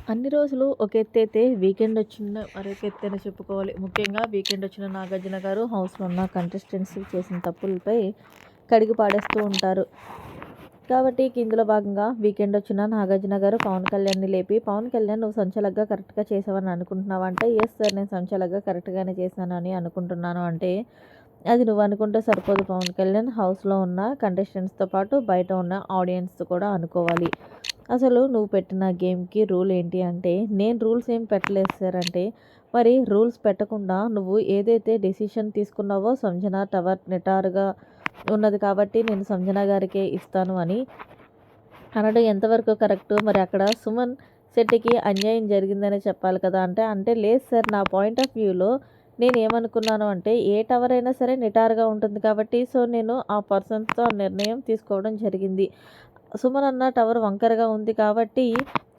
అన్ని రోజులు ఒక ఎత్తైతే వీకెండ్ వచ్చిన మరొక ఎత్తని చెప్పుకోవాలి. ముఖ్యంగా వీకెండ్ వచ్చిన నాగార్జున గారు హౌస్‌లో ఉన్న కంటెస్టెంట్స్ చేసిన తప్పులపై కడిగి పాడేస్తూ ఉంటారు. కాబట్టి ఇందులో భాగంగా వీకెండ్ వచ్చిన నాగార్జున గారు పవన్ కళ్యాణ్‌ని లేపి, "పవన్ కళ్యాణ్ నువ్వు సంచలగ్గా కరెక్ట్‌గా చేసావని అనుకుంటున్నావా?" అంటే, "యెస్ సార్ నేను సంచలగ్గా కరెక్ట్‌గానే చేశానని అనుకుంటున్నాను" అంటే, "అది నువ్వు అనుకుంటే సరిపోదు పవన్ కళ్యాణ్. హౌస్‌లో ఉన్న కంటెస్టెంట్స్‌తో పాటు బయట ఉన్న ఆడియన్స్ కూడా అనుకోవాలి. అసలు నువ్వు పెట్టిన గేమ్‌కి రూల్ ఏంటి?" అంటే, "నేను రూల్స్ ఏం పెట్టలేదు సార్" అంటే, "మరి రూల్స్ పెట్టకుండా నువ్వు ఏదైతే డెసిషన్ తీసుకున్నావో సంజన టవర్ నిటారుగా ఉన్నది కాబట్టి నేను సంజన గారికే ఇస్తాను" అని అనడం ఎంతవరకు కరెక్టు? మరి అక్కడ సుమన్ శెట్టికి అన్యాయం జరిగిందనే చెప్పాలి కదా! అంటే లేదు సార్ నా పాయింట్ ఆఫ్ వ్యూలో నేనేమనుకున్నాను అంటే, ఏ టవర్ అయినా సరే నిటారుగా ఉంటుంది కాబట్టి సో, నేను ఆ పర్సన్స్‌తో ఆ నిర్ణయం తీసుకోవడం జరిగింది. సుమన్ అన్న టవర్ వంకరగా ఉంది కాబట్టి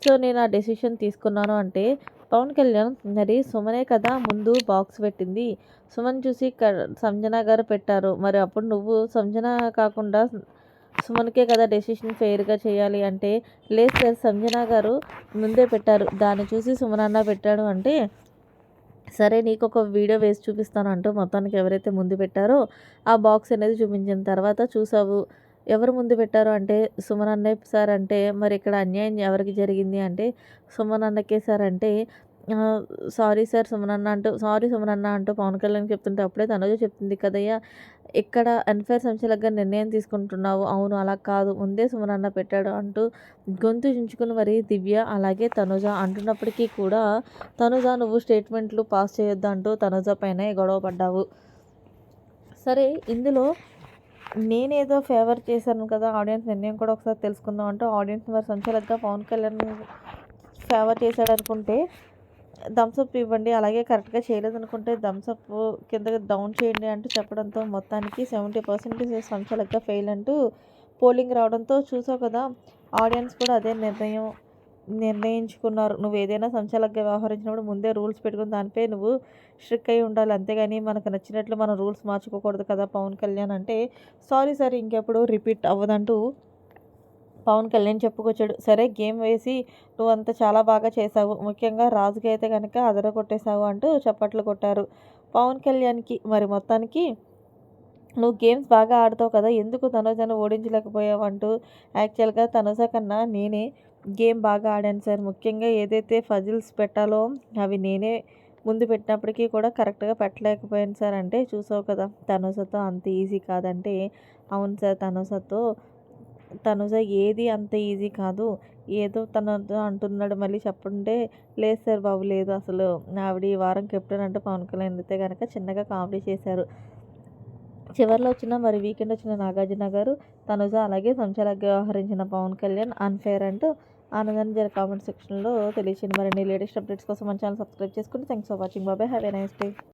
సో, నేను ఆ డెసిషన్ తీసుకున్నాను అంటే, పవన్ కళ్యాణ్ మరి సుమనే కదా ముందు బాక్స్ పెట్టింది. సుమన్ చూసి సంజన గారు పెట్టారు. మరి అప్పుడు నువ్వు సంజన కాకుండా సుమన్‌కే కదా డెసిషన్ ఫెయిర్‌గా చేయాలి అంటే, లేదు సార్ సంజన గారు ముందే పెట్టారు. దాన్ని చూసి సుమన్ అన్న పెట్టాడు అంటే, సరే నీకొక వీడియో వేసి చూపిస్తాను అంటూ మొత్తానికి ఎవరైతే ముందు పెట్టారో ఆ బాక్స్ అనేది చూపించిన తర్వాత చూసావు ఎవరు ముందు పెట్టారు అంటే సుమన్ అన్నయ్య సార్ అంటే మరి ఇక్కడ అన్యాయం ఎవరికి జరిగింది అంటే సుమన్ అన్నకే సార్ అంటే ఆహ్, సారీ సార్ సుమన్ అన్న అంటూ సారీ సుమన్ అన్న అంటూ పవన్ కళ్యాణ్ చెప్తుంటే అప్పుడే తనుజ చెప్తుంది కదయ్యా! ఇక్కడ అన్‌ఫెయిర్ సంచలగ్గా నిర్ణయం తీసుకుంటున్నావు. అవును అలా కాదు ముందే సుమన్ అన్న పెట్టాడు అంటూ గొంతు చించుకుని మరి దివ్య అలాగే తనుజ అంటున్నప్పటికీ కూడా తనుజ నువ్వు స్టేట్మెంట్లు పాస్ చేయొద్దు అంటూ తనుజ పైనే గొడవ పడ్డావు. సరే ఇందులో నేనేదో ఫేవర్ చేశాను కదా! ఆడియన్స్ నిర్ణయం కూడా ఒకసారి తెలుసుకుందాం అంటూ ఆడియన్స్ మరి సంచలనంగా పవన్ కళ్యాణ్ ఫేవర్ చేశాడనుకుంటే థమ్స్ అప్ ఇవ్వండి. అలాగే కరెక్ట్‌గా చేయలేదనుకుంటే థమ్స్ అప్ కిందకి డౌన్ చేయండి అంటూ చెప్పడంతో మొత్తానికి 70% సంచలనంగా ఫెయిల్ అంటూ పోలింగ్ రావడంతో చూసావు కదా! ఆడియన్స్ కూడా అదే నిర్ణయించుకున్నారు. నువ్వేదైనా సంచలనంగా వ్యవహరించినప్పుడు ముందే రూల్స్ పెట్టుకొని దానిపై నువ్వు స్ట్రిక్ట్ అయ్యి ఉండాలి. అంతేగాని మనకు నచ్చినట్లు మనం రూల్స్ మార్చుకోకూడదు కదా! పవన్ కళ్యాణ్ అంటే, సారీ సార్ ఇంకెప్పుడు రిపీట్ అవ్వదంటూ పవన్ కళ్యాణ్ చెప్పుకొచ్చాడు. సరే గేమ్ వేసి నువ్వంత చాలా బాగా చేశావు. ముఖ్యంగా రాజుకి అయితే గనక అదరగొట్టేశావు అంటూ చప్పట్లు కొట్టారు. పవన్ కళ్యాణ్‌కి మరి మొత్తానికి నువ్వు గేమ్స్ బాగా ఆడతావు కదా! ఎందుకు తనుజను ఓడించలేకపోయావు అంటూ యాక్చువల్‌గా తనుజ కన్నా నేనే గేమ్ బాగా ఆడాను సార్. ముఖ్యంగా ఏదైతే పజిల్స్ పెట్టాలో అవి నేనే ముందు పెట్టినప్పటికీ కూడా కరెక్ట్‌గా పెట్టలేకపోయాను సార్ అంటే చూసావు కదా! తనుజతో అంత ఈజీ కాదంటే, అవును సార్ తనుజ ఏది అంత ఈజీ కాదు. ఏదో తనతో అంటున్నాడు మళ్ళీ చెప్పుంటే, లేదు సార్ బాబు లేదు అసలు ఆవిడ ఈ వారం కెప్టెన్ అంటూ పవన్ కళ్యాణ్ అయితే గనక చిన్నగా కామెడీ చేశారు. చివర్లో వచ్చిన మరి వీకెండ్ వచ్చిన నాగార్జున గారు, తనుజ అలాగే సంచలనంగా వ్యవహరించిన పవన్ కళ్యాణ్ అన్‌ఫెయిర్ అంటూ ఆనందాన్ని కామెంట్ సెక్షన్‌లో తెలియచేయండి. మరిన్ని లేటెస్ట్ అప్డేట్స్ కోసం మన ఛానల్ సబ్స్క్రైబ్ చేసుకోండి. Thanks for watching. Bye bye. Have a nice day.